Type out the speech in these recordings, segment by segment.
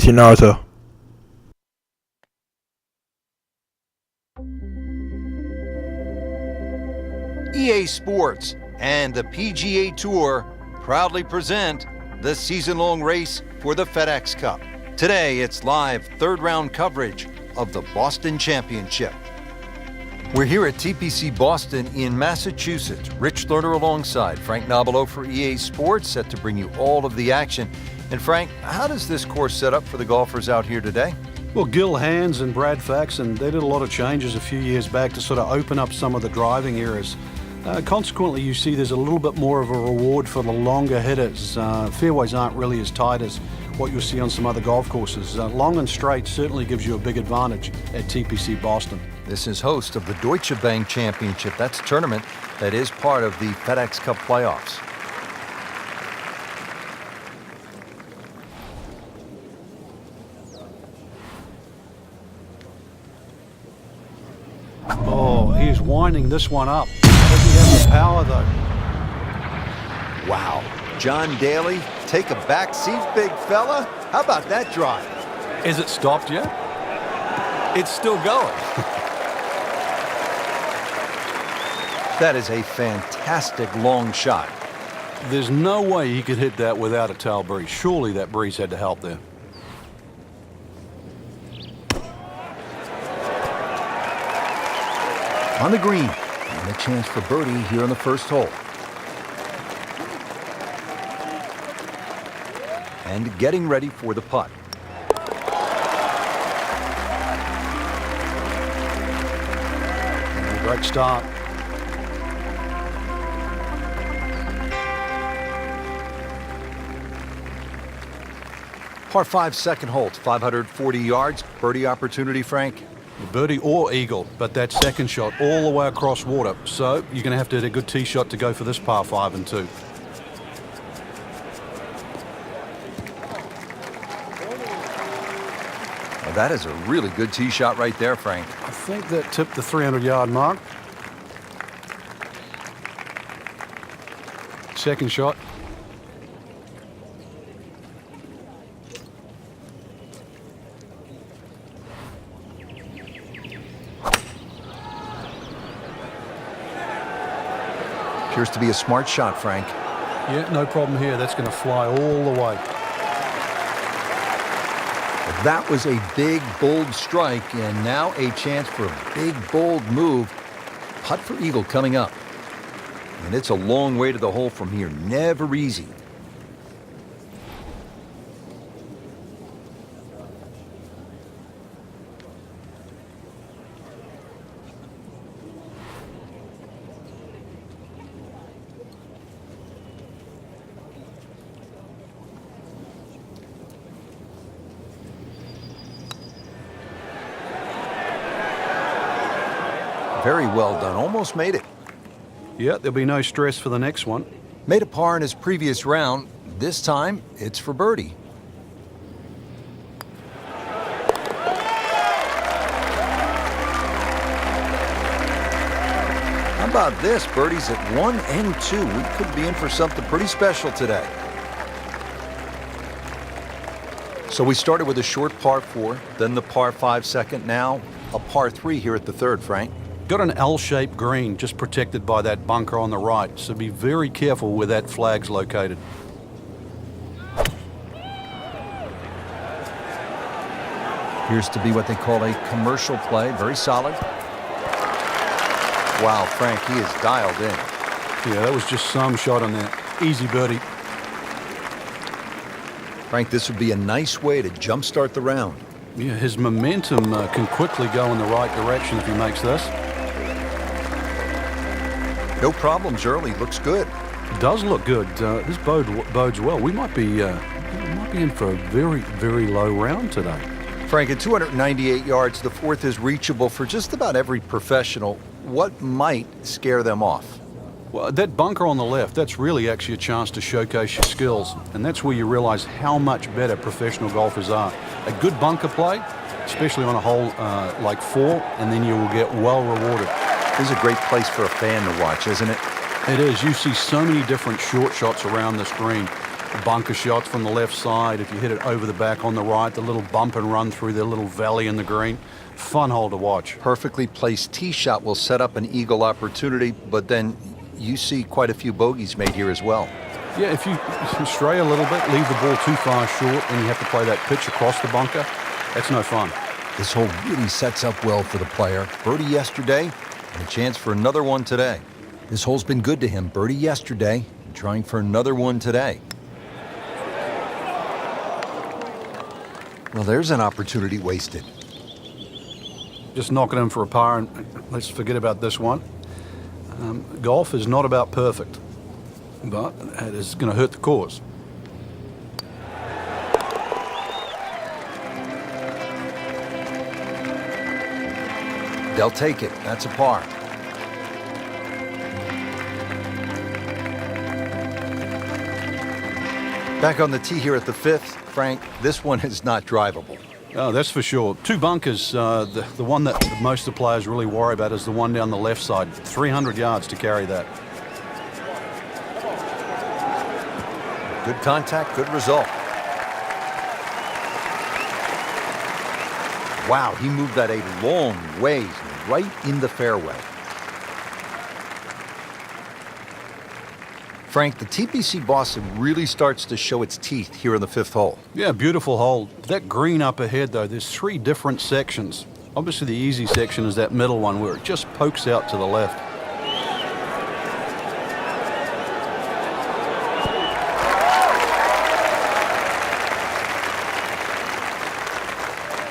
Naruto. EA Sports and the PGA Tour proudly present the season-long race for the FedEx Cup. Today, it's live third-round coverage of the Boston Championship. We're here at TPC Boston in Massachusetts. Rich Lerner alongside Frank Nobilo for EA Sports, set to bring you all of the action. And Frank, how does this course set up for the golfers out here today? Well, Gil Hands and Brad Faxon, they did a lot of changes a few years back to sort of open up some of the driving areas. Consequently, you see there's a little bit more of a reward for the longer hitters. Fairways aren't really as tight as what you'll see on some other golf courses. Long and straight certainly gives you a big advantage at TPC Boston. This is host of the Deutsche Bank Championship. That's a tournament that is part of the FedEx Cup playoffs. Oh, he's winding this one up. Does he have the power, though? Wow. John Daly, take a back seat, big fella. How about that drive? Is it stopped yet? It's still going. That is a fantastic long shot. There's no way he could hit that without a tail breeze. Surely that breeze had to help there. On the green, and a chance for birdie here on the first hole. And getting ready for the putt. Great start. Par 5 second hole, it's 540 yards. Birdie opportunity, Frank. Birdie or eagle, but that second shot all the way across water. So you're going to have to hit a good tee shot to go for this par 5 and 2. Well, that is a really good tee shot right there, Frank. I think that tipped the 300-yard mark. Second shot. Appears to be a smart shot, Frank. Yeah, no problem here. That's going to fly all the way. That was a big, bold strike, and now a chance for a big, bold move. Putt for eagle coming up. And it's a long way to the hole from here. Never easy. Very well done. Almost made it. Yeah, there'll be no stress for the next one. Made a par in his previous round. This time, it's for birdie. How about this? Birdies at 1 and 2. We could be in for something pretty special today. So we started with a short par 4, then the par 5 second, now a par 3 here at the third, Frank. Got an L-shaped green just protected by that bunker on the right, so be very careful where that flag's located. Appears to be what they call a commercial play. Very solid. Wow, Frank, he is dialed in. Yeah, that was just some shot on that. Easy birdie. Frank, this would be a nice way to jumpstart the round. Yeah, his momentum can quickly go in the right direction if he makes this. No problems early. Looks good. It does look good. This bodes well. We might be in for a very, very low round today. Frank, at 298 yards, the fourth is reachable for just about every professional. What might scare them off? Well, that bunker on the left, that's really actually a chance to showcase your skills. And that's where you realize how much better professional golfers are. A good bunker play, especially on a hole like 4, and then you will get well rewarded. This is a great place for a fan to watch, isn't it? It is. You see so many different short shots around this green. bunker shots from the left side. If you hit it over the back on the right, the little bump and run through the little valley in the green. Fun hole to watch. Perfectly placed tee shot will set up an eagle opportunity, but then you see quite a few bogeys made here as well. Yeah, if you stray a little bit, leave the ball too far short, and you have to play that pitch across the bunker, that's no fun. This hole really sets up well for the player. Birdie yesterday, and a chance for another one today. This hole's been good to him. Birdie yesterday, and trying for another one today. Well, there's an opportunity wasted. Just knocking in for a par, and let's forget about this one. Golf is not about perfect, but it is going to hurt the cause. They'll take it. That's a par. Back on the tee here at the 5th, Frank, this one is not drivable. Oh, that's for sure. Two bunkers. The one that most of the players really worry about is the one down the left side. 300 yards to carry that. Good contact, good result. Wow, he moved that a long ways right in the fairway. Frank, the TPC Boston really starts to show its teeth here in the 5th hole. Yeah, beautiful hole. That green up ahead, though, there's 3 different sections. Obviously, the easy section is that middle one where it just pokes out to the left.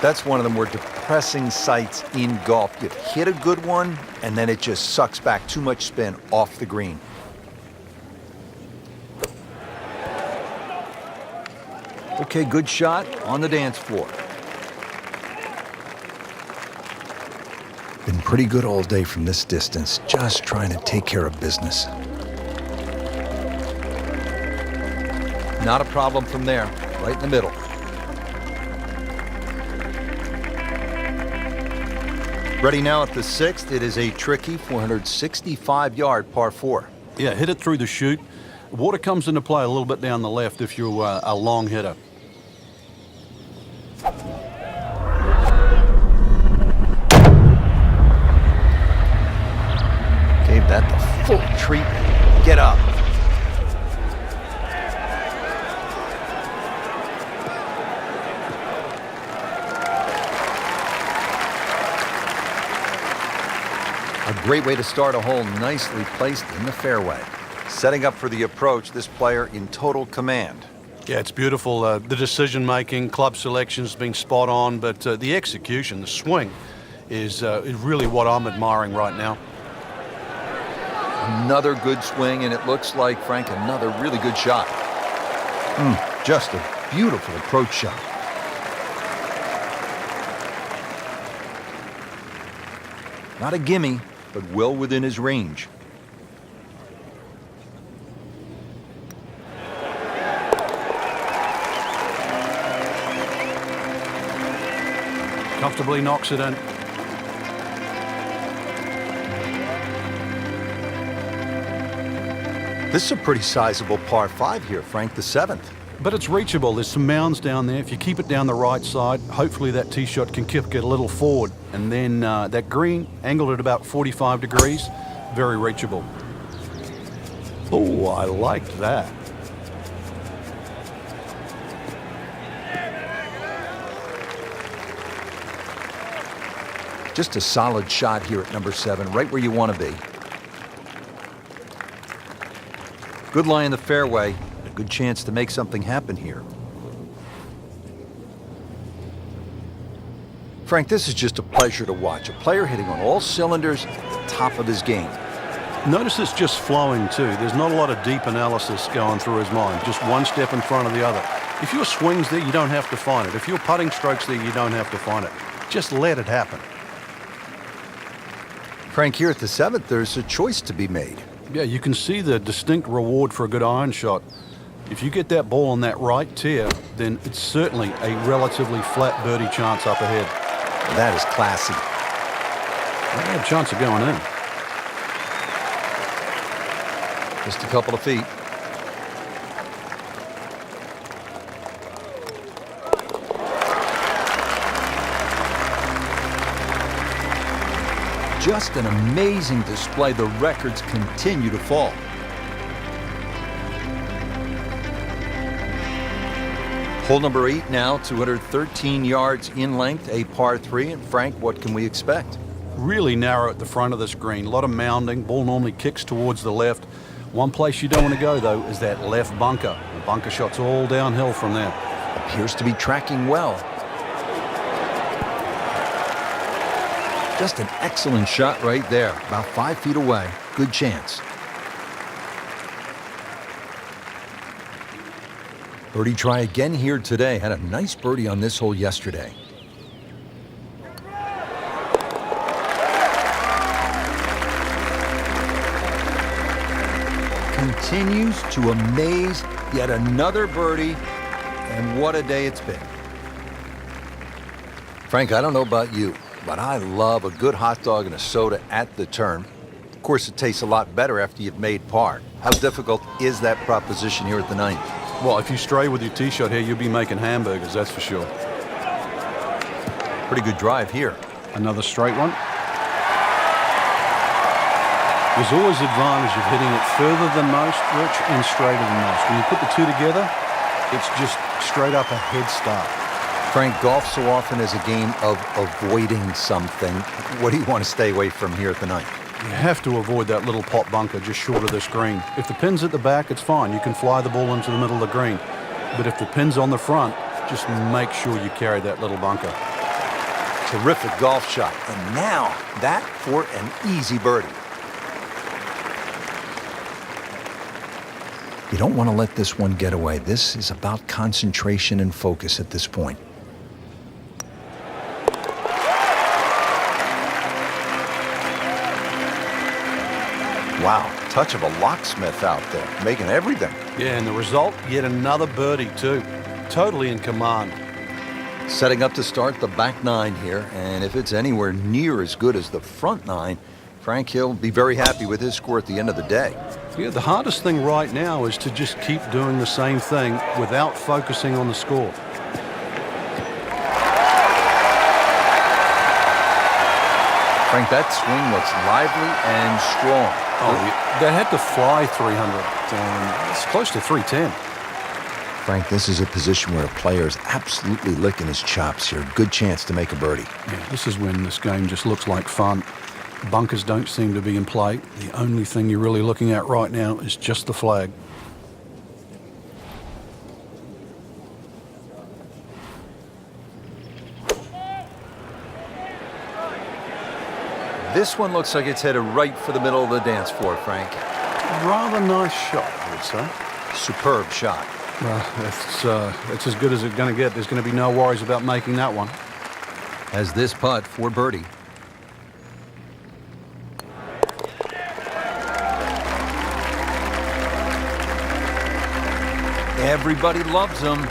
That's one of the more depressing sights in golf. You hit a good one, and then it just sucks back too much spin off the green. Okay, good shot on the dance floor. Been pretty good all day from this distance, just trying to take care of business. Not a problem from there, right in the middle. Ready now at the 6th. It is a tricky 465-yard par 4. Yeah, hit it through the chute. Water comes into play a little bit down the left if you're a long hitter. Gave that the full treatment. Get up. A great way to start a hole, nicely placed in the fairway. Setting up for the approach, this player in total command. Yeah, it's beautiful. The decision-making, club selection has been spot on, but the execution, the swing, is really what I'm admiring right now. Another good swing, and it looks like, Frank, another really good shot. Just a beautiful approach shot. Not a gimme, but well within his range. Comfortably knocks it in. This is a pretty sizable par 5 here, Frank, the 7th. But it's reachable. There's some mounds down there. If you keep it down the right side, hopefully that tee shot can kick it a little forward. And then that green, angled at about 45 degrees, very reachable. Oh, I like that. Just a solid shot here at number 7, right where you want to be. Good lie in the fairway, a good chance to make something happen here. Frank, this is just a pleasure to watch. A player hitting on all cylinders at the top of his game. Notice it's just flowing too. There's not a lot of deep analysis going through his mind. Just one step in front of the other. If your swing's there, you don't have to find it. If your putting stroke's there, you don't have to find it. Just let it happen. Frank, here at the 7th, there's a choice to be made. Yeah, you can see the distinct reward for a good iron shot. If you get that ball on that right tier, then it's certainly a relatively flat birdie chance up ahead. That is classy. I have a chance of going in. Just a couple of feet. Just an amazing display. The records continue to fall. Hole number 8 now, 213 yards in length, a par 3. And Frank, what can we expect? Really narrow at the front of this green. A lot of mounding. Ball normally kicks towards the left. One place you don't want to go, though, is that left bunker. The bunker shot's all downhill from there. Appears to be tracking well. Just an excellent shot right there. About 5 feet away. Good chance. Birdie try again here today. Had a nice birdie on this hole yesterday. Continues to amaze. Yet another birdie. And what a day it's been. Frank, I don't know about you, but I love a good hot dog and a soda at the turn. Of course, it tastes a lot better after you've made par. How difficult is that proposition here at the 9th? Well, if you stray with your tee shot here, you'll be making hamburgers, that's for sure. Pretty good drive here. Another straight one. There's always the advantage of hitting it further than most, Rich, and straighter than most. When you put the two together, it's just straight up a head start. Frank, golf so often is a game of avoiding something. What do you want to stay away from here at the 9th? You have to avoid that little pot bunker just short of this green. If the pin's at the back, it's fine. You can fly the ball into the middle of the green. But if the pin's on the front, just make sure you carry that little bunker. Terrific golf shot. And now that for an easy birdie. You don't want to let this one get away. This is about concentration and focus at this point. Wow, touch of a locksmith out there, making everything. Yeah, and the result, yet another birdie too. Totally in command. Setting up to start the back 9 here, and if it's anywhere near as good as the front 9, Frank, he'll be very happy with his score at the end of the day. Yeah, the hardest thing right now is to just keep doing the same thing without focusing on the score. Frank, that swing looks lively and strong. Oh, that had to fly 300. It's close to 310. Frank, this is a position where a player is absolutely licking his chops here. Good chance to make a birdie. Yeah, this is when this game just looks like fun. Bunkers don't seem to be in play. The only thing you're really looking at right now is just the flag. This one looks like it's headed right for the middle of the dance floor, Frank. Rather nice shot, I would say. Superb shot. Well, it's as good as it's going to get. There's going to be no worries about making that one. As this putt for birdie. Everybody loves him.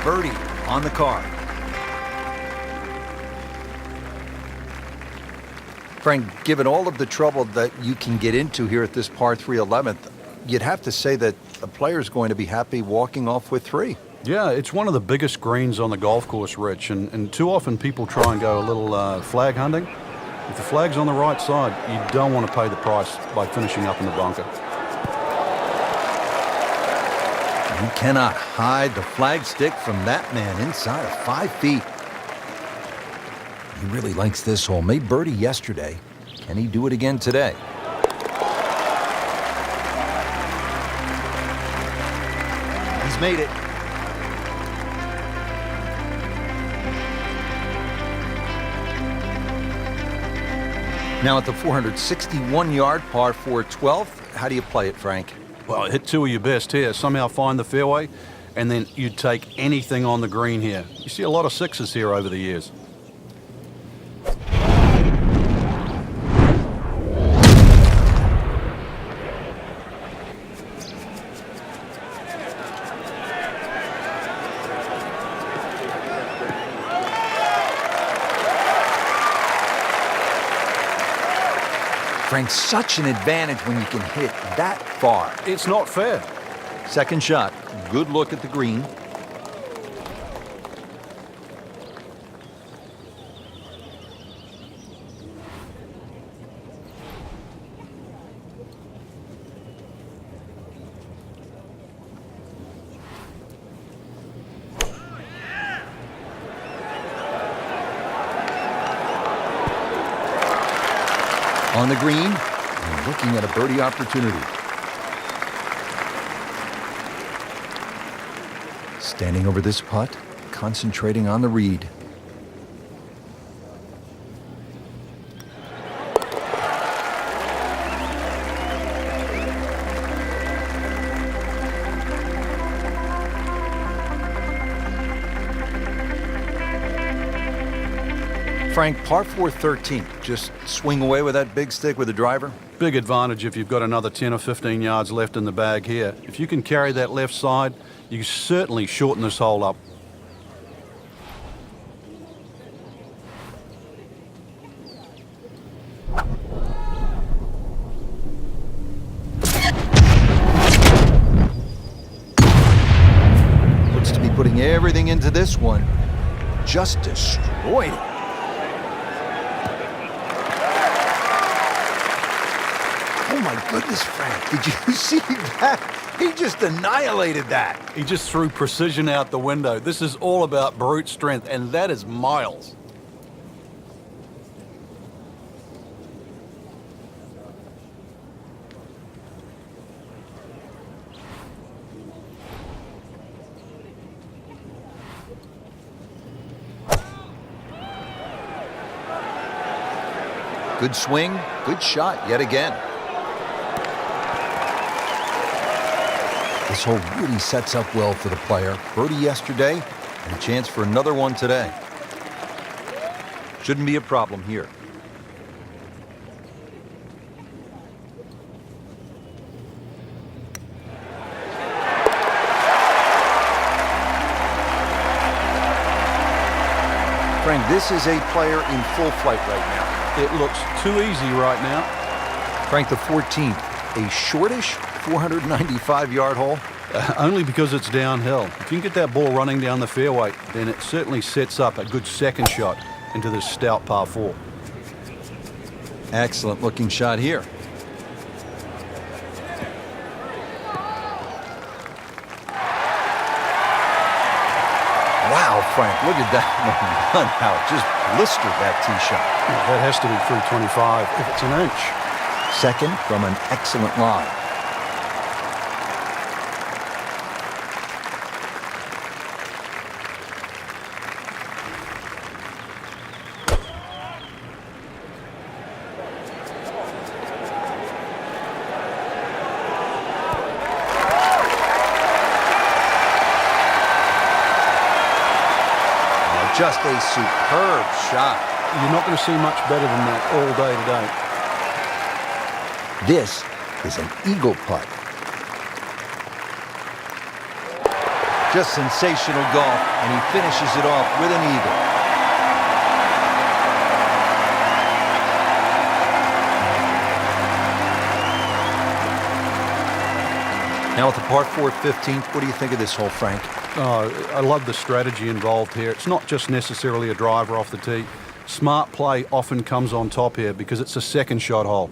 Birdie on the card. Frank, given all of the trouble that you can get into here at this par 3 11th, you'd have to say that a player's going to be happy walking off with 3. Yeah, it's one of the biggest greens on the golf course, Rich, and too often people try and go a little flag hunting. If the flag's on the right side, you don't want to pay the price by finishing up in the bunker. You cannot hide the flag stick from that man inside of 5 feet. He really likes this hole. Made birdie yesterday. Can he do it again today? He's made it. Now at the 461-yard par 4 12th, how do you play it, Frank? Well, hit 2 of your best here. Somehow find the fairway, and then you take anything on the green here. You see a lot of 6s here over the years. Frank, such an advantage when you can hit that far. It's not fair. Second shot. Good look at the green. On the green, and looking at a birdie opportunity. Standing over this putt, concentrating on the read. Frank, par 4 13. Just swing away with that big stick with the driver? Big advantage if you've got another 10 or 15 yards left in the bag here. If you can carry that left side, you can certainly shorten this hole up. Looks to be putting everything into this one. Just destroyed it. Oh my goodness, Frank, did you see that? He just annihilated that. He just threw precision out the window. This is all about brute strength, and that is miles. Good swing, good shot yet again. This hole really sets up well for the player. Birdie yesterday, and a chance for another one today. Shouldn't be a problem here. Frank, this is a player in full flight right now. It looks too easy right now. Frank, the 14th, a shortish 495-yard hole. Only because it's downhill. If you can get that ball running down the fairway, then it certainly sets up a good second shot into this stout par 4. Excellent looking shot here. Wow, Frank, look at that one. How it just blistered that tee shot. That has to be 325 if it's an inch. Second from an excellent lie. Just a superb shot. You're not going to see much better than that all day today. This is an eagle putt. Just sensational golf, and he finishes it off with an eagle. Now with the par 4 15th, what do you think of this hole, Frank? Oh, I love the strategy involved here. It's not just necessarily a driver off the tee. Smart play often comes on top here because it's a second shot hole.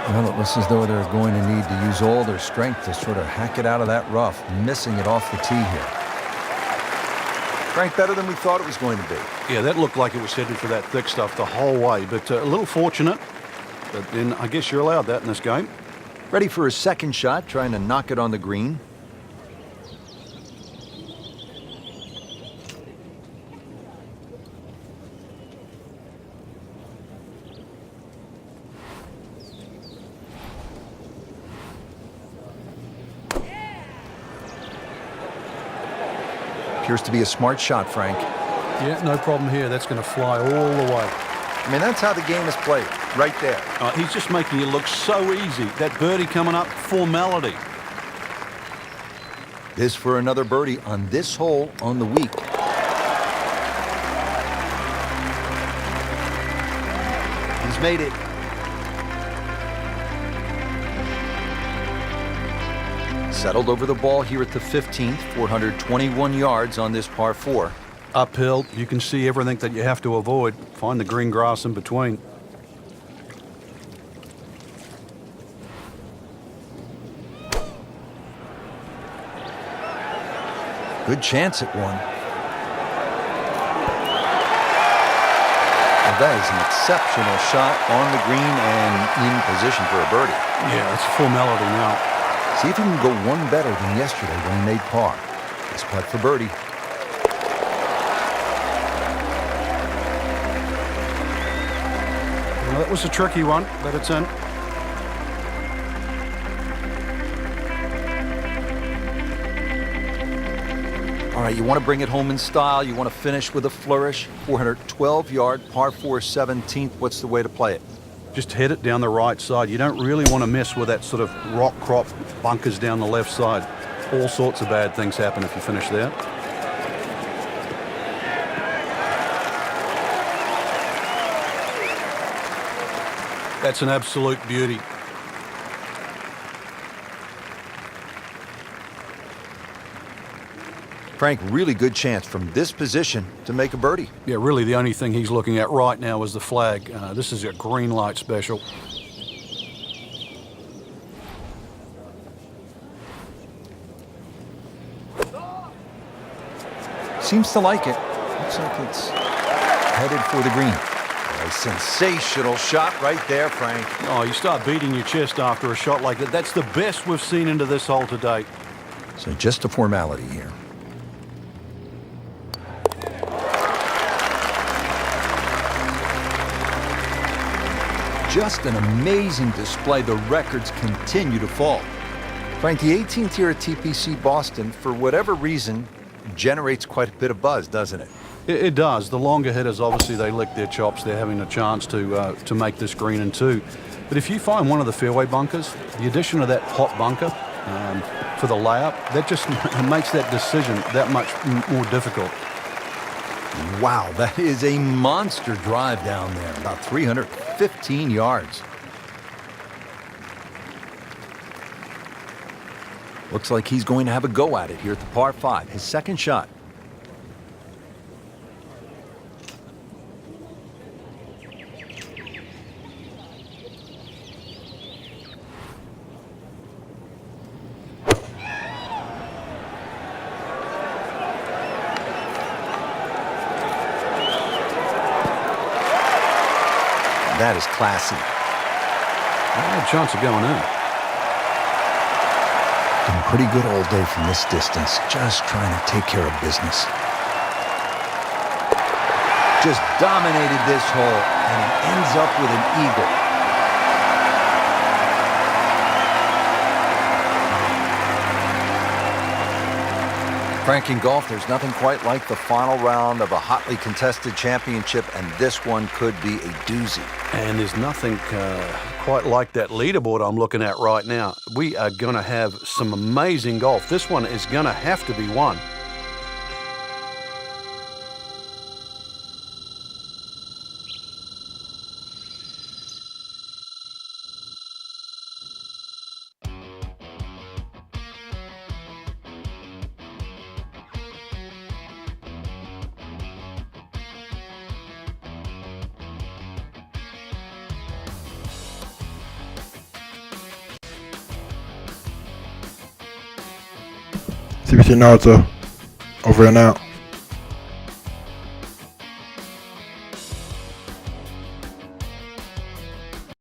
Well, it looks as though they're going to need to use all their strength to sort of hack it out of that rough, missing it off the tee here. Frank, better than we thought it was going to be. Yeah, that looked like it was headed for that thick stuff the whole way, but a little fortunate. But then I guess you're allowed that in this game. Ready for his second shot, trying to knock it on the green. Appears to be a smart shot, Frank. Yeah, no problem here. That's going to fly all the way. I mean, that's how the game is played, right there. He's just making it look so easy. That birdie coming up, formality. This for another birdie on this hole on the week. He's made it. Settled over the ball here at the 15th, 421 yards on this par 4. Uphill, you can see everything that you have to avoid. Find the green grass in between. Good chance at one. Well, that is an exceptional shot on the green and in position for a birdie. Yeah, it's a formality now. See if he can go one better than yesterday when he made par. This putt for birdie. Well, that was a tricky one, but it's in. All right, you want to bring it home in style. You want to finish with a flourish. 412-yard, par 4 17th. What's the way to play it? Just head it down the right side. You don't really want to mess with that sort of rock crop bunkers down the left side. All sorts of bad things happen if you finish there. That's an absolute beauty. Frank, really good chance from this position to make a birdie. Yeah, really the only thing he's looking at right now is the flag. This is a green light special. Seems to like it. Looks like it's headed for the green. A sensational shot right there, Frank. Oh, you start beating your chest after a shot like that. That's the best we've seen into this hole to date. So just a formality here. Just an amazing display. The records continue to fall. Frank, the 18th here at TPC Boston, for whatever reason, generates quite a bit of buzz, doesn't it? It does. The longer hitters, obviously, they lick their chops. They're having a chance to make this green in two. But if you find one of the fairway bunkers, the addition of that hot bunker for the layup, that just makes that decision that much more difficult. Wow, that is a monster drive down there, about 315 yards. Looks like he's going to have a go at it here at the par 5, his second shot. That is classy. A chance of going in. Doing pretty good all day from this distance. Just trying to take care of business. Just dominated this hole, and it ends up with an eagle. Frank, in golf, there's nothing quite like the final round of a hotly contested championship, and this one could be a doozy. And there's nothing quite like that leaderboard I'm looking at right now. We are going to have some amazing golf. This one is going to have to be won. CBC Naruto, over and out.